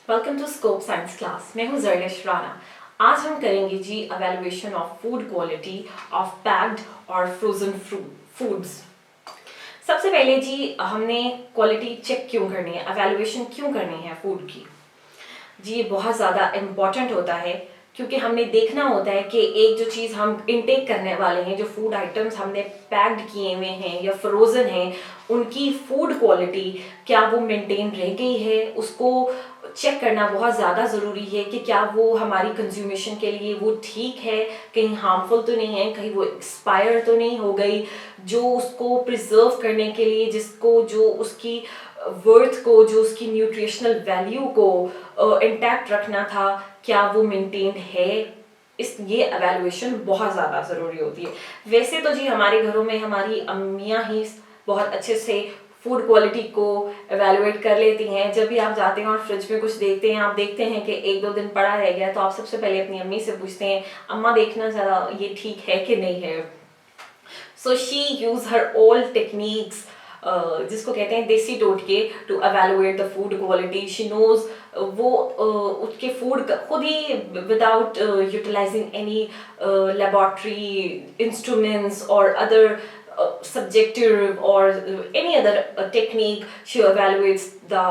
Welcome to Scope science class. मैं हूं जरलिश राना। आज हम करेंगे जी evaluation of food quality of packed और फ्रोजन फूड्स। सबसे पहले जी हमने क्वालिटी चेक क्यों करनी है, एवेलुएशन क्यों करनी है फूड की। जी ये बहुत ज़्यादा इम्पॉर्टेंट होता है क्योंकि हमने देखना होता है कि एक जो चीज़ हम इनटेक करने वाले हैं, जो फूड आइटम्स हमने पैक्ड किए हुए हैं या फ्रोज़न हैं, उनकी फूड क्वालिटी क्या वो मेंटेन रह गई है, उसको चेक करना बहुत ज़्यादा ज़रूरी है कि क्या वो हमारी कंज्यूमेशन के लिए वो ठीक है, कहीं हार्मफुल तो नहीं है, कहीं वो एक्सपायर तो नहीं हो गई। जो उसको प्रिजर्व करने के लिए, जिसको जो उसकी वर्थ को, जो उसकी न्यूट्रिशनल वैल्यू को इंटैक्ट रखना था, क्या वो मेंटेन है। ये एवेलुएशन बहुत ज़्यादा ज़रूरी होती है। वैसे तो जी हमारे घरों में हमारी अम्मियाँ ही बहुत अच्छे से फूड क्वालिटी को एवेलुएट कर लेती हैं। जब भी आप जाते हैं और फ्रिज में कुछ देखते हैं, आप देखते हैं कि 1-2 दिन पड़ा रह गया, तो आप सबसे पहले अपनी अम्मी से पूछते हैं, अम्मा देखना ज़रा ये ठीक है कि नहीं है। So she use her all techniques, जिसको कहते हैं देसी टोटके, to evaluate the food quality. She knows वो उसके फूड खुद ही without utilising any laboratory instruments और other subjective or any other technique, she evaluates the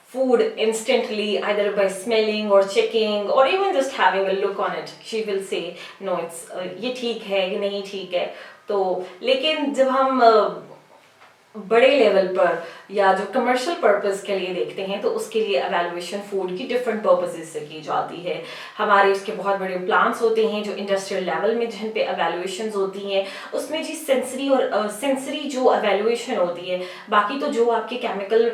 food instantly, either by smelling or checking or even just having a look on it. She will say no, it's ये ठीक है, ये नहीं ठीक है। तो लेकिन जब हम बड़े लेवल पर या जो कमर्शियल पर्पस के लिए देखते हैं, तो उसके लिए एवेलुएशन फूड की डिफरेंट पर्पसेस से की जाती है। हमारे उसके बहुत बड़े प्लांट्स होते हैं जो इंडस्ट्रियल लेवल में, जिन पे एवेलुएशंस होती हैं, उसमें जी सेंसरी और सेंसरी जो एवेलुएशन होती है। बाकी तो जो आपके केमिकल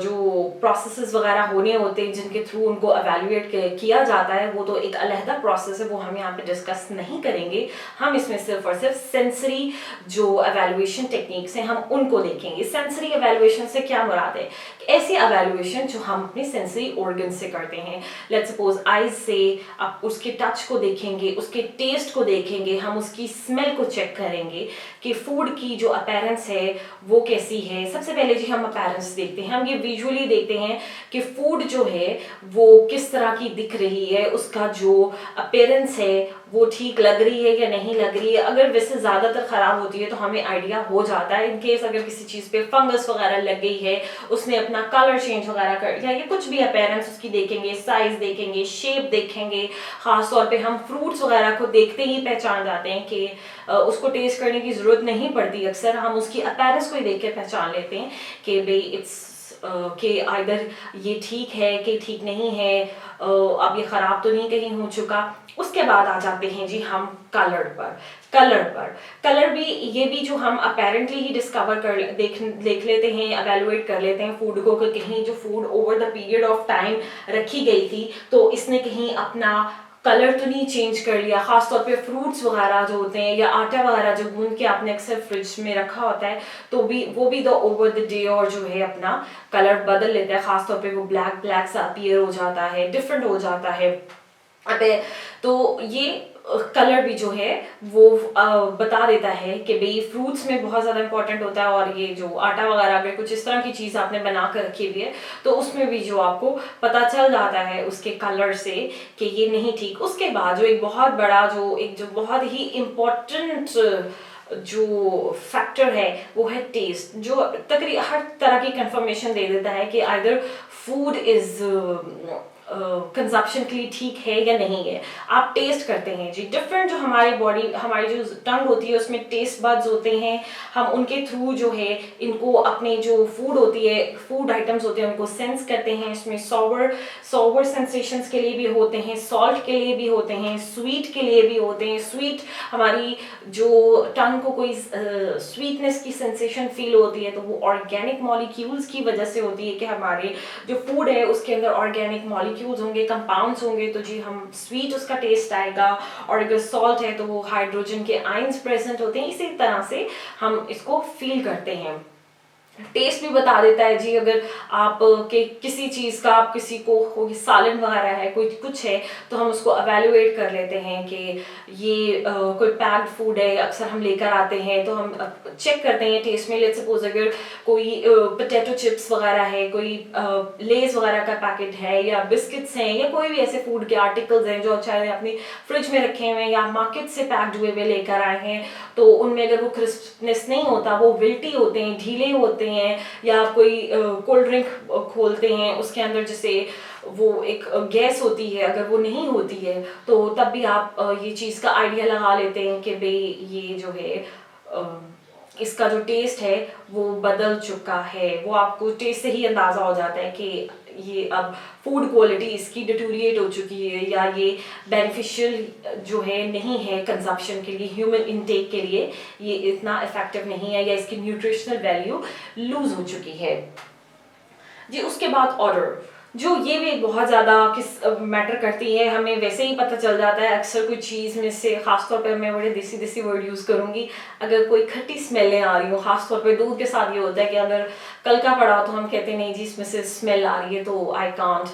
जो प्रोसेसेस वगैरह होने होते हैं, जिनके थ्रू उनको एवेलुएट किया जाता है, वो तो एक अलहदा प्रोसेस है, वो हम यहाँ पे डिस्कस नहीं करेंगे। हम इसमें सिर्फ और सिर्फ सेंसरी जो एवेलुएशन टेक्निक्स हैं, हम उनको देखेंगे। सेंसरी एवेलुएशन से क्या मुराद है? ऐसी एवेलुएशन जो हम अपने सेंसरी ऑर्गन से करते हैं। लेट्स सपोज आईज से आप उसके टच को देखेंगे, उसके टेस्ट को देखेंगे, हम उसकी स्मेल को चेक करेंगे कि फूड की जो अपीयरेंस है वो कैसी है। सबसे पहले जी हम अपीयरेंस देखते हैं, हम ये विजुअली देखते हैं कि फूड जो है वो किस तरह की दिख रही है, उसका जो अपीयरेंस है वो ठीक लग रही है या नहीं लग रही है। अगर वैसे ज़्यादातर ख़राब होती है तो हमें आइडिया हो जाता है। इनकेस अगर किसी चीज़ पे फंगस वगैरह लग गई है, उसने अपना कलर चेंज वगैरह कर दिया, या कुछ भी अपीयरेंस उसकी देखेंगे, साइज देखेंगे, शेप देखेंगे। ख़ास तौर पे हम फ्रूट्स वगैरह को देखते ही पहचान जाते हैं कि उसको टेस्ट करने की ज़रूरत नहीं पड़ती। अक्सर हम उसकी अपीयरेंस को ही देख के पहचान लेते हैं कि भाई इट्स कि आइदर ये ठीक है कि ठीक नहीं है, अब ये ख़राब तो नहीं कहीं हो चुका। उसके बाद आ जाते हैं जी हम कलर भी, ये भी जो हम अपेरेंटली ही डिस्कवर कर देख लेते हैं, एवेलुएट कर लेते हैं फूड को, कि कहीं जो food over the period of time रखी गई थी तो इसने कहीं अपना कलर तो नहीं चेंज कर लिया। खासतौर पे फ्रूट्स वगैरह जो होते हैं या आटा वगैरह जो गूंद के आपने अक्सर फ्रिज में रखा होता है, तो वो भी द ओवर द डे और जो है अपना कलर बदल लेता है। खासतौर पे वो ब्लैक सा अपीयर हो जाता है, डिफरेंट हो जाता है। तो ये कलर भी जो है वो बता देता है कि भाई फ्रूट्स में बहुत ज़्यादा इंपॉर्टेंट होता है। और ये जो आटा वगैरह अगर कुछ इस तरह की चीज़ आपने बना कर रखी हुई है, तो उसमें भी जो आपको पता चल जाता है उसके कलर से कि ये नहीं ठीक। उसके बाद जो एक बहुत ही इम्पोर्टेंट जो फैक्टर है वो है टेस्ट, जो तकरीबन हर तरह की कंफर्मेशन दे देता है कि आइदर फूड इज कंजप्शन के लिए ठीक है या नहीं है। आप टेस्ट करते हैं जी, डिफरेंट जो हमारी जो टंग होती है उसमें टेस्ट बड्स होते हैं। हम उनके थ्रू जो है इनको अपने जो फूड आइटम्स होते हैं उनको सेंस करते हैं। इसमें सॉवर सेंसेशंस के लिए भी होते हैं, सॉल्ट के लिए भी होते हैं, स्वीट के लिए भी होते हैं। स्वीट हमारी जो टंग को कोई स्वीटनेस की सेंसेशन फील होती है तो वो ऑर्गेनिक मॉलिक्यूल्स की वजह से होती है कि हमारे जो फूड है उसके अंदर ऑर्गेनिक मॉलिक्यूल्स होंगे, कंपाउंड्स होंगे, तो जी हम स्वीट उसका टेस्ट आएगा। और अगर सॉल्ट है तो वो हाइड्रोजन के आयंस प्रेजेंट होते हैं। इसी तरह से हम इसको फील करते हैं। टेस्ट भी बता देता है जी। अगर आप के किसी चीज़ का आप किसी को सालन वगैरह है, कोई कुछ है, तो हम उसको एवेल्युएट कर लेते हैं कि ये कोई पैक्ड फूड है। अक्सर हम लेकर आते हैं तो हम चेक करते हैं टेस्ट में। लेट्स सपोज अगर कोई पोटैटो चिप्स वगैरह है, कोई लेस वगैरह का पैकेट है, या बिस्किट्स हैं, या कोई भी ऐसे फूड के आर्टिकल्स हैं जो चाहे अपनी फ्रिज में रखे हुए हैं या मार्केट से पैक्ड हुए हुए लेकर आए हैं, तो उनमें अगर वो क्रिस्पनेस नहीं होता, वो विल्टी होते हैं, ढीले होते हैं, या कोई कोल्ड ड्रिंक खोलते हैं उसके अंदर जैसे वो एक गैस होती है, अगर वो नहीं होती है तो तब भी आप ये चीज़ का आइडिया लगा लेते हैं कि भाई ये जो है इसका जो टेस्ट है वो बदल चुका है। वो आपको टेस्ट से ही अंदाज़ा हो जाता है कि ये अब फूड क्वालिटी इसकी डिटोरिएट हो चुकी है, या ये बेनिफिशियल जो है नहीं है कंजप्शन के लिए, ह्यूमन इनटेक के लिए ये इतना इफेक्टिव नहीं है, या इसकी न्यूट्रिशनल वैल्यू लूज हो चुकी है जी। उसके बाद ऑर्डर, जो ये भी बहुत ज़्यादा किस मैटर करती है। हमें वैसे ही पता चल जाता है अक्सर कोई चीज़ में से, ख़ासतौर पर मैं बड़े देसी देसी वर्ड यूज़ करूँगी, अगर कोई खट्टी स्मेलें आ रही हो, ख़ासतौर पे दूध के साथ ये होता है कि अगर कल का पड़ा हो तो हम कहते नहीं जी इसमें से स्मेल आ रही है तो आई कांट,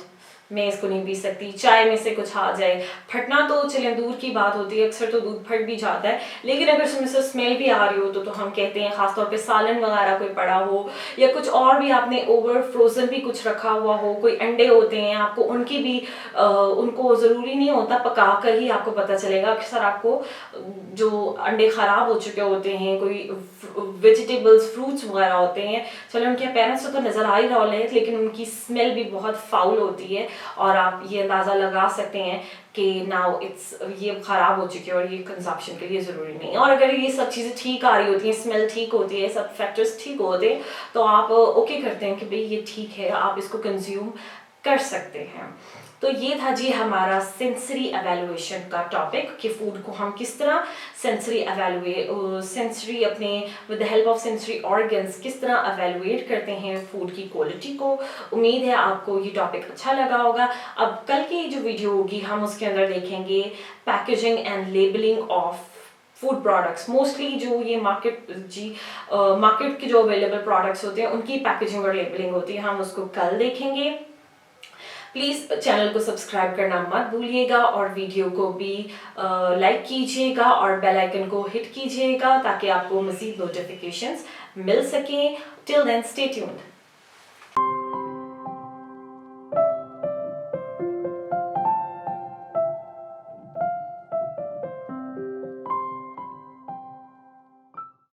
मैं इसको नहीं पी सकती। चाय में से कुछ आ जाए, फटना तो चलें दूर की बात होती है, अक्सर तो दूध फट भी जाता है, लेकिन अगर उसमें से स्मेल भी आ रही हो तो हम कहते हैं, खासतौर पे सालन वगैरह कोई पड़ा हो, या कुछ और भी आपने ओवर फ्रोजन भी कुछ रखा हुआ हो, कोई अंडे होते हैं आपको उनकी भी उनको ज़रूरी नहीं होता पका कर ही आपको पता चलेगा। अक्सर आपको जो अंडे ख़राब हो चुके होते हैं, कोई वेजिटेबल्स फ्रूट्स वगैरह होते हैं, चलो उनके पेरेंट्स से तो नज़र आ ही रहा है, लेकिन उनकी स्मेल भी बहुत फाउल होती है और आप ये अंदाज़ा लगा सकते हैं कि नाउ इट्स ये ख़राब हो चुकी है और ये कंजप्शन के लिए ज़रूरी नहीं है। और अगर ये सब चीज़ें ठीक आ रही होती हैं, स्मेल ठीक होती है, सब फैक्टर्स ठीक होते हैं, तो आप ओके करते हैं कि भाई ये ठीक है, आप इसको कंज्यूम कर सकते हैं। तो ये था जी हमारा सेंसरी एवेल्युएशन का टॉपिक कि फूड को हम किस तरह सेंसरी अपने with the help of sensory organs किस तरह एवेल्युएट करते हैं फूड की क्वालिटी को। उम्मीद है आपको ये टॉपिक अच्छा लगा होगा। अब कल की जो वीडियो होगी हम उसके अंदर देखेंगे packaging and labelling of food products. Mostly जो ये मार्केट के जो अवेलेबल प्रोडक्ट्स होते हैं उनकी पैकेजिंग और लेबलिंग होती है, हम उसको कल देखेंगे। प्लीज़ चैनल को सब्सक्राइब करना मत भूलिएगा और वीडियो को भी लाइक कीजिएगा और बेल आइकन को हिट कीजिएगा ताकि आपको मज़ीद नोटिफिकेशंस मिल सकें। Till then stay tuned.